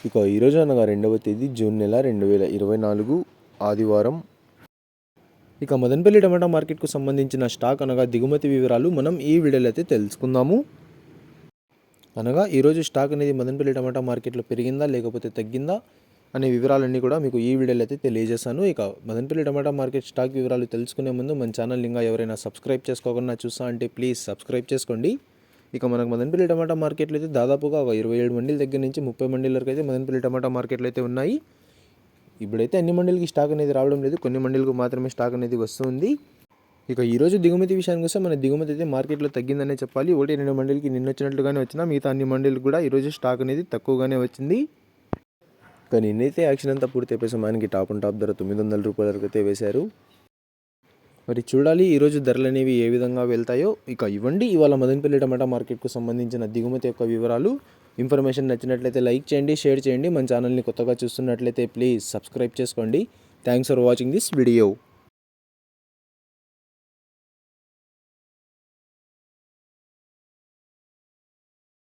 ఇక ఈరోజు అనగా 2వ తేదీ జూన్ నెల 2024 ఆదివారం. ఇక మదనపల్లి టమాటా మార్కెట్కు సంబంధించిన స్టాక్ అనగా దిగుమతి వివరాలు మనం ఈ వీడియోలో అయితే తెలుసుకుందాము. అనగా ఈరోజు స్టాక్ అనేది మదనపల్లి టమాటా మార్కెట్లో పెరిగిందా లేకపోతే తగ్గిందా అనే వివరాలన్నీ కూడా మీకు ఈ వీడియోలో అయితే తెలియజేస్తాను. ఇక మదనపల్లి టమాటా మార్కెట్ స్టాక్ వివరాలు తెలుసుకునే ముందు మన ఛానల్ ఇంకా ఎవరైనా సబ్స్క్రైబ్ చేసుకోకుండా చూస్తా అంటే ప్లీజ్ సబ్స్క్రైబ్ చేసుకోండి. ఇక మనకు మదనపల్లి టమాటా మార్కెట్లో అయితే దాదాపుగా ఒక 27 మండీల దగ్గర నుంచి 30 మండీల వరకు అయితే మదనపల్లి టమాటా మార్కెట్లో అయితే ఉన్నాయి. ఇప్పుడైతే అన్ని మండీలకి స్టాక్ అనేది రావడం లేదు, కొన్ని మండీలకు మాత్రమే స్టాక్ అనేది వస్తుంది. ఇక ఈరోజు దిగుమతి విషయానికి వస్తే మన దిగుమతి అయితే మార్కెట్లో తగ్గిందనే చెప్పాలి. 1-2 మండీలకి నిన్న వచ్చినట్లుగానే వచ్చినా మిగతా అన్ని మండీలకు కూడా ఈరోజు స్టాక్ అనేది తక్కువగానే వచ్చింది. కానీ నిన్నైతే యాక్షన్ అంతా పూర్తి అయిపోయి సమయానికి టాప్ ధర 900 రూపాయల వరకు అయితే వేశారు. మరి చూడాలి ఈరోజు ధరలు అనేవి ఏ విధంగా వెళ్తాయో. ఇక ఇవ్వండి ఇవాళ మదనపల్లి టమాటా మార్కెట్కు సంబంధించిన దిగుమతి యొక్క వివరాలు. ఇన్ఫర్మేషన్ నచ్చినట్లయితే లైక్ చేయండి, షేర్ చేయండి. మన ఛానల్ని కొత్తగా చూస్తున్నట్లయితే ప్లీజ్ సబ్స్క్రైబ్ చేసుకోండి. Thanks for watching this video.